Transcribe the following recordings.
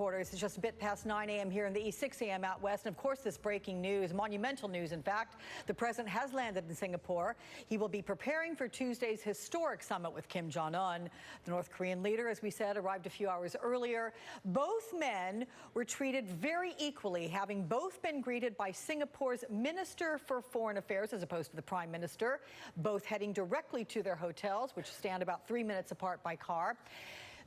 headquarters. It's just a bit past 9 a.m. here in the East, 6 a.m. out west. And of course, this breaking news, monumental news, in fact, the president has landed in Singapore. He will be preparing for Tuesday's historic summit with Kim Jong-un. The North Korean leader, as we said, arrived a few hours earlier. Both men were treated very equally, having both been greeted by Singapore's Minister for Foreign Affairs as opposed to the Prime Minister, both heading directly to their hotels, which stand about 3 minutes apart by car.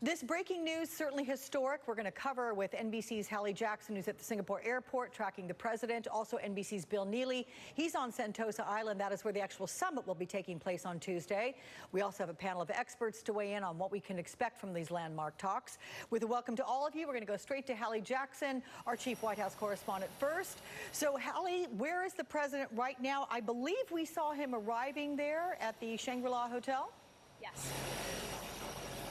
This breaking news, certainly historic. We're going to cover with NBC's Hallie Jackson, who's at the Singapore airport tracking the president. Also NBC's Bill Neely. He's on Sentosa Island. That is where the actual summit will be taking place on Tuesday. We also have a panel of experts to weigh in on what we can expect from these landmark talks. With a welcome to all of you, we're going to go straight to Hallie Jackson, our chief White House correspondent first. So, Hallie, where is the president right now? I believe we saw him arriving there at the Shangri-La Hotel. Yes.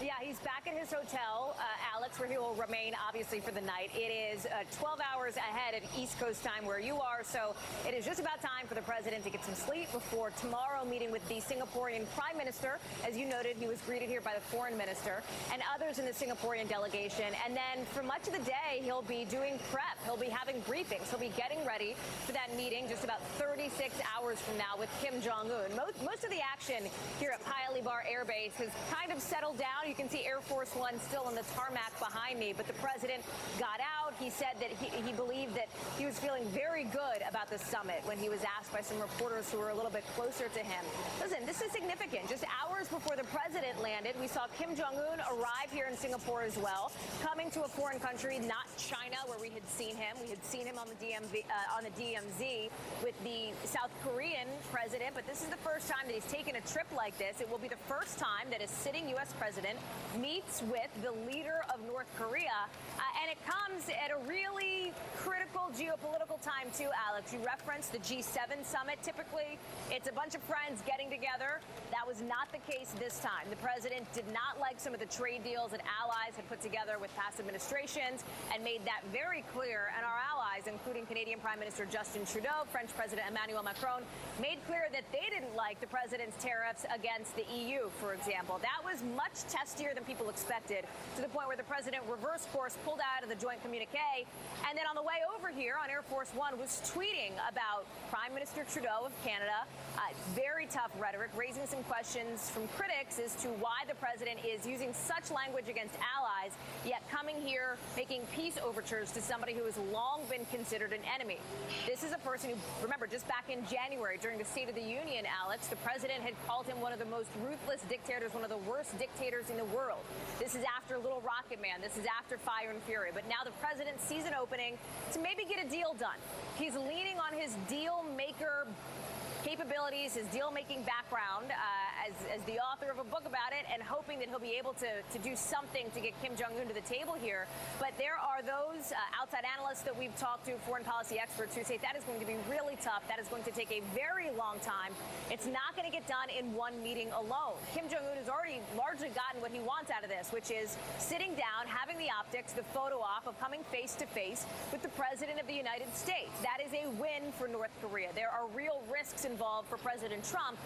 Yeah, he's back at his hotel, Alex, where he will remain, obviously, for the night. It is 12 hours ahead of East Coast time where you are, so it is just about time for the president to get some sleep before tomorrow meeting with the Singaporean Prime Minister. As you noted, he was greeted here by the Foreign Minister and others in the Singaporean delegation. And then for much of the day, he'll be doing prep. He'll be having briefings. He'll be getting ready for that meeting just about 36 hours from now with Kim Jong-un. Most of the action here at Paya Lebar Air Base has kind of settled down. You can see Air Force One still on the tarmac behind me, but the president got out. He said that he believed that he was feeling very good about the summit when he was asked by some reporters who were a little bit closer to him. Listen, this is significant. Just hours before the president landed, we saw Kim Jong-un arrive here in Singapore as well, coming to a foreign country, not China, where we had seen him. We had seen him on the DMZ with the South Korean president, but this is the first time that he's taken a trip like this. It will be the first time that a sitting U.S. president meets with the leader of North Korea, and it comes at a really critical geopolitical time too, Alex. You referenced the G7 summit. Typically, it's a bunch of friends getting together. That was not the case this time. The president did not like some of the trade deals that allies had put together with past administrations and made that very clear. And our allies, including Canadian Prime Minister Justin Trudeau, French President Emmanuel Macron, made clear that they didn't like the president's tariffs against the EU, for example. That was much testier than people expected, to the point where the president reversed course, pulled out of the joint communique, and then on the way over here on Air Force One was tweeting about Prime Minister Trudeau of Canada. Very tough rhetoric, raising some questions from critics as to why the president is using such language against allies, yet coming here making peace overtures to somebody who has long been considered an enemy. This is a person who, remember, just back in January during the State of the Union, Alex, the president had called him one of the most ruthless dictators, one of the worst dictators in the world. This is after Little Rocket Man. This is after Fire and Fury. But now the president sees an opening to maybe get a deal done. He's leaning on his deal maker capabilities, his deal-making background as the author of a book about it, and hoping that he'll be able to do something to get Kim Jong-un to the table here. But there are those outside analysts that we've talked to, foreign policy experts, who say that is going to be really tough. That is going to take a very long time. It's not going to get done in one meeting alone. Kim Jong-un has already largely gotten what he wants out of this, which is sitting down, having the optics, the photo op of coming face-to-face with the president of the United States. That is a win for North Korea. There are real risks involved for President Trump,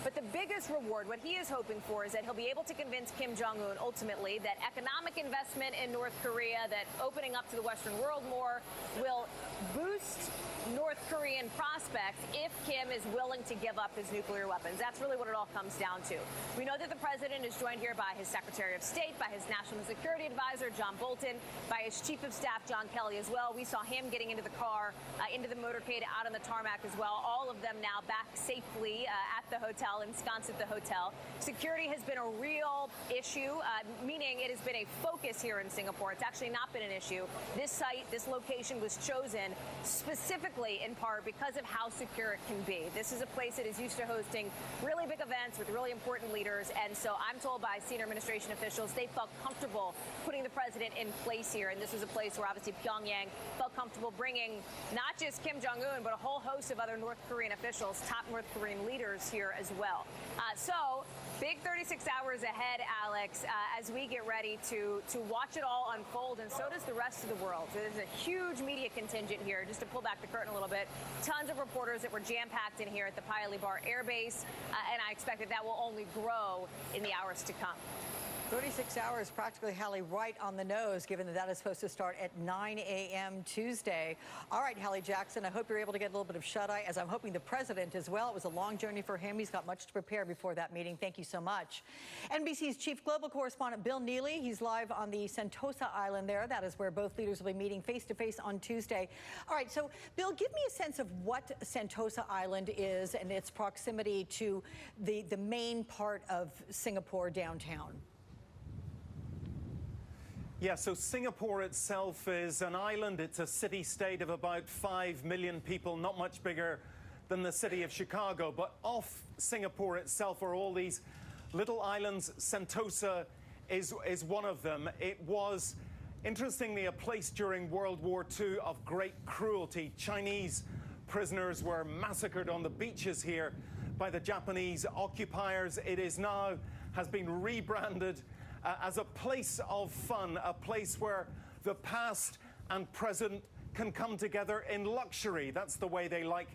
but the biggest reward, what he is hoping for, is that he'll be able to convince Kim Jong-un ultimately that economic investment in North Korea, that opening up to the Western world more, will boost North Korean prospects if Kim is willing to give up his nuclear weapons. That's really what it all comes down to. We know that the president is joined here by his Secretary of State, by his National Security Advisor, John Bolton, by his Chief of Staff, John Kelly, as well. We saw him getting into the car, into the motorcade, out on the tarmac as well. All of them now back safely at the hotel, ensconced at the hotel. Security has been a real issue, meaning it has been a focus here in Singapore. It's actually not been an issue. This site, this location was chosen specifically in part because of how secure it can be. This is a place that is used to hosting really big events with really important leaders, and so I'm told by senior administration officials they felt comfortable putting the president in place here, and this is a place where obviously Pyongyang felt comfortable bringing not just Kim Jong-un, but a whole host of other North Korean officials, top North Korean leaders here as well. So big 36 hours ahead, Alex, as we get ready to watch it all unfold, and so does the rest of the world. So there's a huge media contingent here. Just to pull back the curtain a little bit, tons of reporters that were jam-packed in here at the Paya Lebar Air Base, and I expect that will only grow in the hours to come. 36 hours, practically, Hallie, right on the nose, given that that is supposed to start at 9 a.m. Tuesday. All right, Hallie Jackson, I hope you're able to get a little bit of shut-eye, as I'm hoping the president as well. It was a long journey for him. He's got much to prepare before that meeting. Thank you so much. NBC's chief global correspondent, Bill Neely, he's live on the Sentosa Island there. That is where both leaders will be meeting face-to-face on Tuesday. All right, so, Bill, give me a sense of what Sentosa Island is and its proximity to the main part of Singapore downtown. Yeah, so Singapore itself is an island. It's a city-state of about 5 million people, not much bigger than the city of Chicago. But off Singapore itself are all these little islands. Sentosa is one of them. It was, interestingly, a place during World War II of great cruelty. Chinese prisoners were massacred on the beaches here by the Japanese occupiers. It is now, has been rebranded as a place of fun, a place where the past and present can come together in luxury. That's the way they like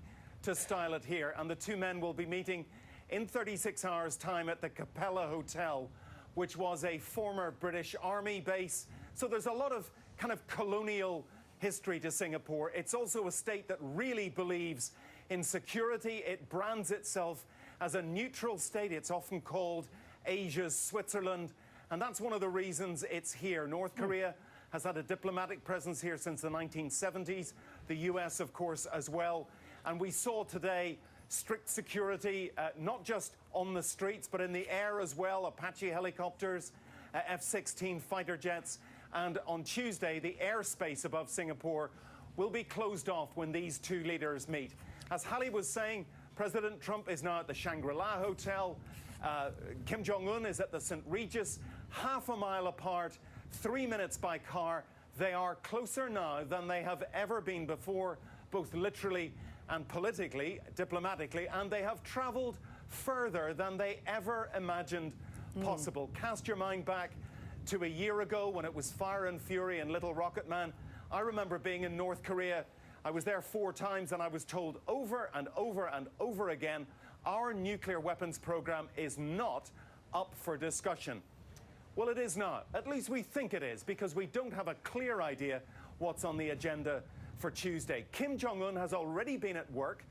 to style it here. And the two men will be meeting in 36 hours' time at the Capella Hotel, which was a former British Army base. So there's a lot of kind of colonial history to Singapore. It's also a state that really believes in security. It brands itself as a neutral state. It's often called Asia's Switzerland. And that's one of the reasons it's here. North Korea has had a diplomatic presence here since the 1970s. The US, of course, as well. And we saw today strict security, not just on the streets, but in the air as well. Apache helicopters, F-16 fighter jets. And on Tuesday, the airspace above Singapore will be closed off when these two leaders meet. As Hallie was saying, President Trump is now at the Shangri-La Hotel. Kim Jong-un is at the St. Regis, half a mile apart, 3 minutes by car. They are closer now than they have ever been before, both literally and politically, diplomatically, and they have traveled further than they ever imagined possible. Cast your mind back to a year ago when it was fire and fury and Little Rocket Man. I remember being in North Korea. I was there 4 times and I was told over and over and over again, our nuclear weapons program is not up for discussion. Well, it is now. At least we think it is, because we don't have a clear idea what's on the agenda for Tuesday. Kim Jong-un has already been at work.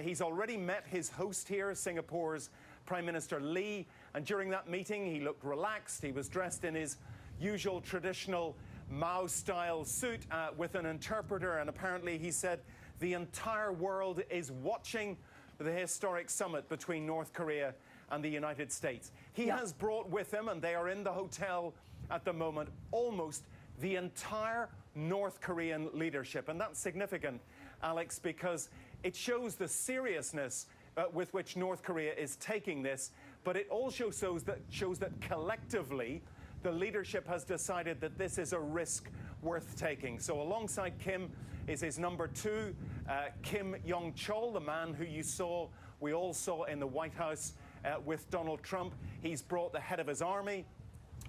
He's already met his host here, Singapore's Prime Minister Lee. And during that meeting, he looked relaxed. He was dressed in his usual traditional Mao-style suit with an interpreter. And apparently, he said, the entire world is watching the historic summit between North Korea and the United States. He has brought with him, and they are in the hotel at the moment, almost the entire North Korean leadership. And that's significant, Alex, because it shows the seriousness with which North Korea is taking this, but it also shows that collectively the leadership has decided that this is a risk worth taking. So alongside Kim is his number 2, Kim Yong-chol, the man who we all saw in the White House with Donald Trump. He's brought the head of his army,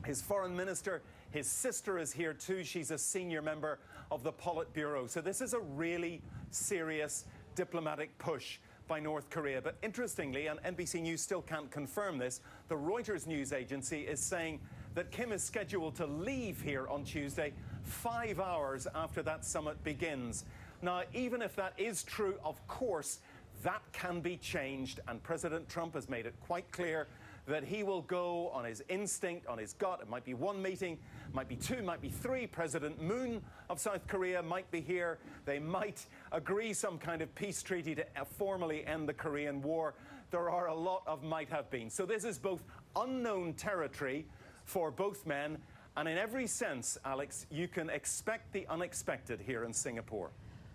his foreign minister. His sister is here too. She's a senior member of the Politburo. So this is a really serious diplomatic push by North Korea. But interestingly, and NBC News still can't confirm this, the Reuters news agency is saying that Kim is scheduled to leave here on Tuesday 5 hours after that summit begins. Now, even if that is true, of course, that can be changed. And President Trump has made it quite clear that he will go on his instinct, on his gut. It might be 1 meeting, might be 2, might be 3. President Moon of South Korea might be here. They might agree some kind of peace treaty to formally end the Korean War. There are a lot of might have been. So this is both unknown territory for both men. And in every sense, Alex, you can expect the unexpected here in Singapore.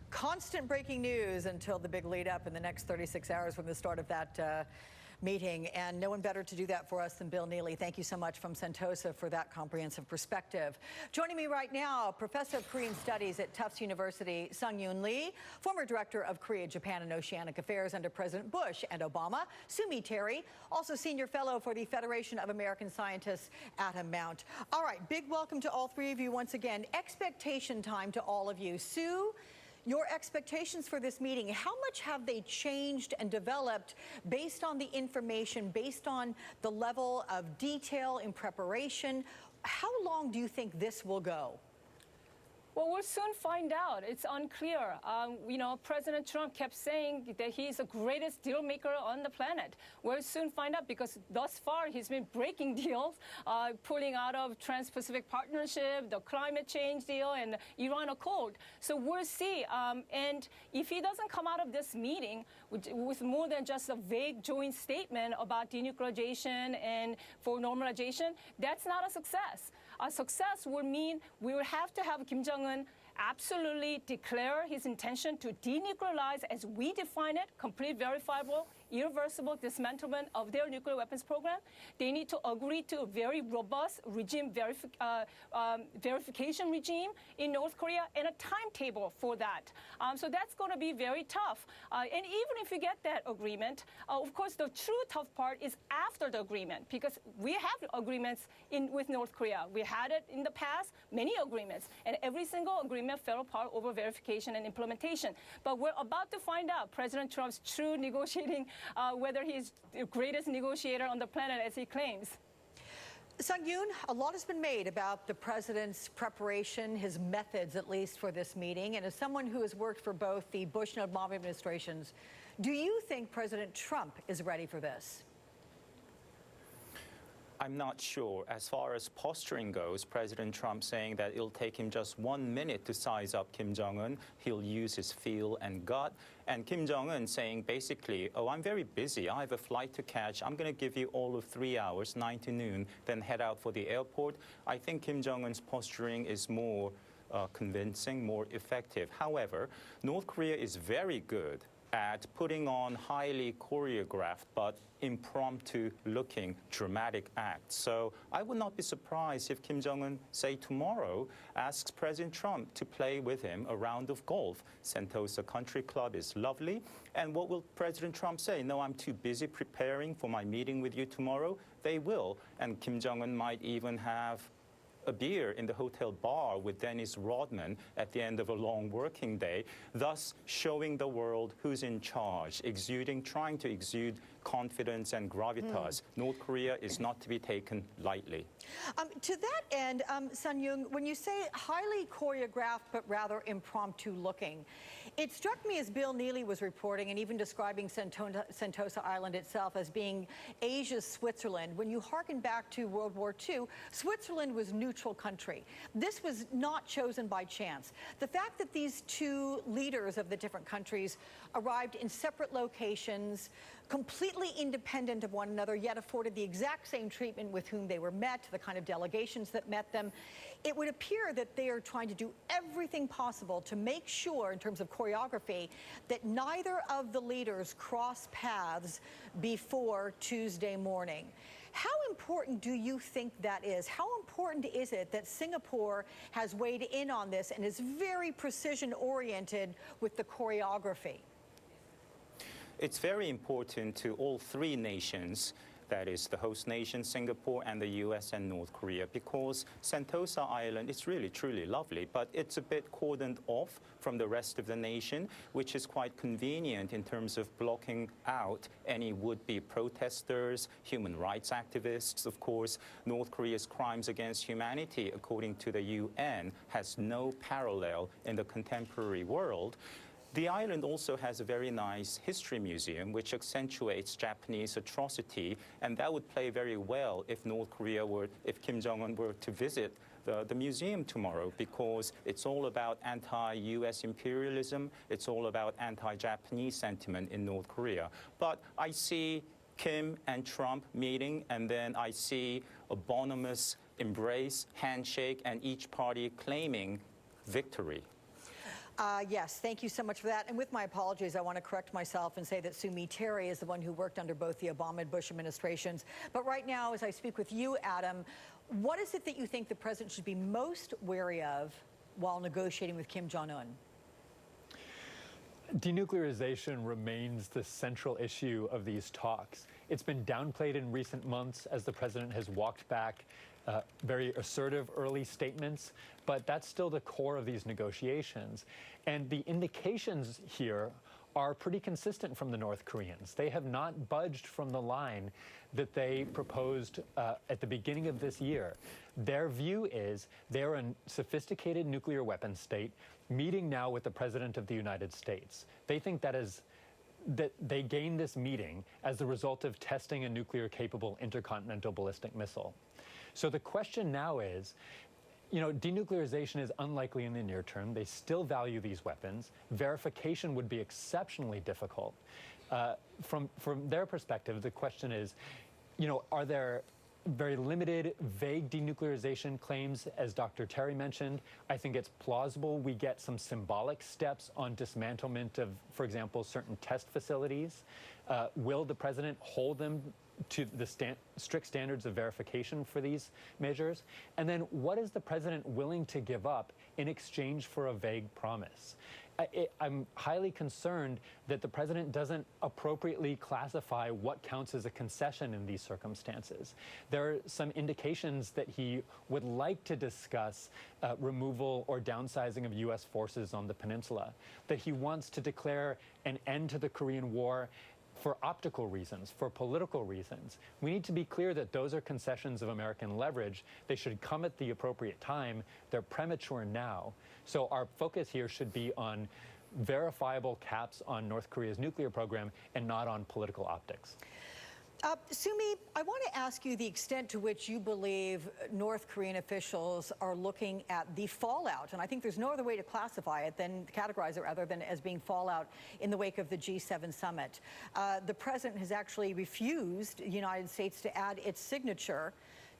Constant breaking news until the big lead up in the next 36 hours from the start of that meeting. And no one better to do that for us than Bill Neely. Thank you so much from Sentosa for that comprehensive perspective. Joining me right now, Professor of Korean Studies at Tufts University, Sung-Yoon Lee, former Director of Korea, Japan, and Oceanic Affairs under President Bush and Obama, Sumi Terry, also Senior Fellow for the Federation of American Scientists, Atom Mount. All right, big welcome to all 3 of you once again. Expectation time to all of you. Sue, Your expectations for this meeting, how much have they changed and developed based on the information, based on the level of detail in preparation? How long do you think this will go? Well, we'll soon find out. It's unclear. President Trump kept saying that he's the greatest deal maker on the planet. We'll soon find out because thus far he's been breaking deals, pulling out of Trans-Pacific Partnership, the climate change deal, and Iran Accord. So we'll see. And if he doesn't come out of this meeting with more than just a vague joint statement about denuclearization and for normalization, that's not a success. A success would mean we would have to have Kim Jong-un absolutely declare his intention to denuclearize as we define it, complete, verifiable, irreversible dismantlement of their nuclear weapons program. They need to agree to a very robust regime verification regime in North Korea and a timetable for that. So that's going to be very tough. And even if you get that agreement, of course, the true tough part is after the agreement, because we have agreements with North Korea. We had it in the past, many agreements, and every single agreement fell apart over verification and implementation. But we're about to find out President Trump's true negotiating, whether he's the greatest negotiator on the planet as he claims. Sung-Yoon, a lot has been made about the president's preparation, his methods at least for this meeting. And as someone who has worked for both the Bush and Obama administrations, do you think President Trump is ready for this? I'm not sure. As far as posturing goes, President Trump saying that it'll take him just 1 minute to size up Kim Jong-un. He'll use his feel and gut. And Kim Jong-un saying basically, oh, I'm very busy. I have a flight to catch. I'm going to give you all of 3 hours, 9 to noon, then head out for the airport. I think Kim Jong-un's posturing is more convincing, more effective. However, North Korea is very good at putting on highly choreographed but impromptu-looking dramatic acts. So I would not be surprised if Kim Jong-un, say tomorrow, asks President Trump to play with him a round of golf. Sentosa Country Club is lovely. And what will President Trump say? No, I'm too busy preparing for my meeting with you tomorrow. They will. And Kim Jong-un might even have a beer in the hotel bar with Dennis Rodman at the end of a long working day, thus showing the world who's in charge, trying to exude confidence and gravitas. North Korea is not to be taken lightly. To that end, Sung-Yoon, when you say highly choreographed but rather impromptu looking, it struck me as Bill Neely was reporting and even describing Sentosa Island itself as being Asia's Switzerland. When you hearken back to World War II, Switzerland was neutral country. This was not chosen by chance. The fact that these two leaders of the different countries arrived in separate locations, completely independent of one another, yet afforded the exact same treatment with whom they were met, the kind of delegations that met them, it would appear that they are trying to do everything possible to make sure, in terms of choreography, that neither of the leaders cross paths before Tuesday morning. How important do you think that is? How important is it that Singapore has weighed in on this and is very precision-oriented with the choreography? It's very important to all three nations, that is the host nation, Singapore, and the US and North Korea, because Sentosa Island is really, truly lovely, but it's a bit cordoned off from the rest of the nation, which is quite convenient in terms of blocking out any would-be protesters, human rights activists. Of course, North Korea's crimes against humanity, according to the UN, has no parallel in the contemporary world. The island also has a very nice history museum, which accentuates Japanese atrocity, and that would play very well if if Kim Jong-un were to visit the museum tomorrow, because it's all about anti-US imperialism, it's all about anti-Japanese sentiment in North Korea. But I see Kim and Trump meeting, and then I see a bonhomous embrace, handshake, and each party claiming victory. Yes, thank you so much for that. And with my apologies, I want to correct myself and say that Sue Mi Terry is the one who worked under both the Obama and Bush administrations. But right now, as I speak with you, Adam, what is it that you think the president should be most wary of while negotiating with Kim Jong-un? Denuclearization remains the central issue of these talks. It's been downplayed in recent months as the president has walked back very assertive early statements, but that's still the core of these negotiations. And the indications here are pretty consistent from the North Koreans. They have not budged from the line that they proposed at the beginning of this year. Their view is they're a sophisticated nuclear weapons state meeting now with the President of the United States. They think that they gained this meeting as the result of testing a nuclear-capable intercontinental ballistic missile. So the question now is, denuclearization is unlikely in the near term. They still value these weapons. Verification would be exceptionally difficult. From their perspective, the question is, are there very limited, vague denuclearization claims, as Dr. Terry mentioned? I think it's plausible we get some symbolic steps on dismantlement of, for example, certain test facilities. Will the president hold them to the strict standards of verification for these measures? And then what is the president willing to give up in exchange for a vague promise? I'm highly concerned that the president doesn't appropriately classify what counts as a concession in these circumstances. There are some indications that he would like to discuss removal or downsizing of U.S. forces on the peninsula, that he wants to declare an end to the Korean War for optical reasons, for political reasons. We need to be clear that those are concessions of American leverage. They should come at the appropriate time. They're premature now. So our focus here should be on verifiable caps on North Korea's nuclear program and not on political optics. Sumi, I want to ask you the extent to which you believe North Korean officials are looking at the fallout, and I think there's no other way to classify it categorize it rather than as being fallout in the wake of the G7 summit. The president has actually refused the United States to add its signature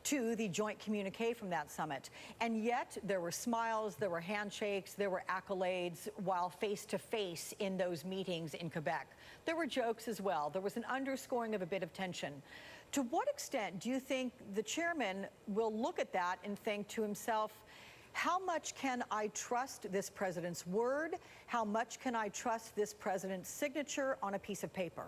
to the joint communique from that summit. And yet there were smiles, there were handshakes, there were accolades while face-to-face in those meetings in Quebec. There were jokes as well. There was an underscoring of a bit of tension. To what extent do you think the chairman will look at that and think to himself, how much can I trust this president's word? How much can I trust this president's signature on a piece of paper?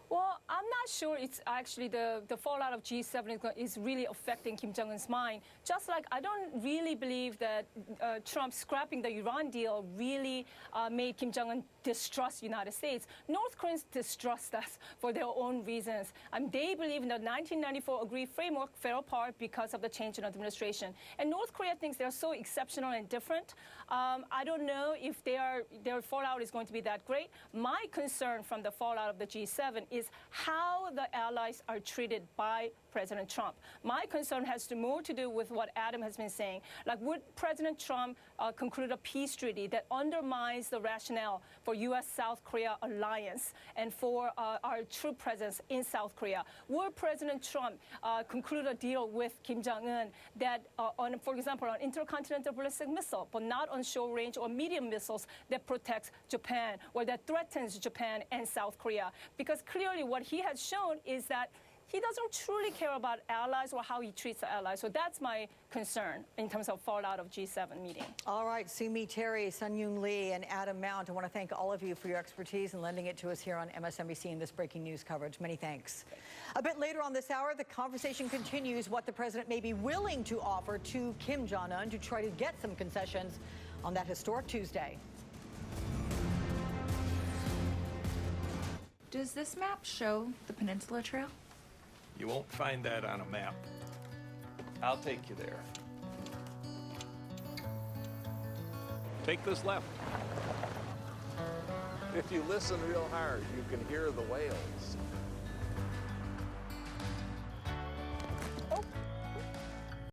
Well, I'm not sure it's actually the fallout of G7 is really affecting Kim Jong-un's mind. Just like I don't really believe that Trump scrapping the Iran deal really made Kim Jong-un distrust the United States. North Koreans distrust us for their own reasons. They believe in the 1994 agreed framework fell apart because of the change in administration. And North Korea thinks they're so exceptional and different. I don't know if their fallout is going to be that great. My concern from the fallout of the G7 is how the allies are treated by President Trump. My concern has more to do with what Adam has been saying. Like, would President Trump conclude a peace treaty that undermines the rationale for U.S.-South Korea alliance and for our troop presence in South Korea? Would President Trump conclude a deal with Kim Jong-un that, for example, on intercontinental ballistic missile, but not on short range or medium missiles that protects Japan or that threatens Japan and South Korea? Because clearly what he has shown is that he doesn't truly care about allies or how he treats the allies. So that's my concern in terms of fallout of G7 meeting. All right, Sumi Terry, Sung-Yoon Lee, and Adam Mount, I want to thank all of you for your expertise and lending it to us here on MSNBC in this breaking news coverage. Many thanks. A bit later on this hour, the conversation continues what the president may be willing to offer to Kim Jong-un to try to get some concessions on that historic Tuesday. Does this map show the Peninsula Trail? You won't find that on a map. I'll take you there. Take this left. If you listen real hard, you can hear the whales.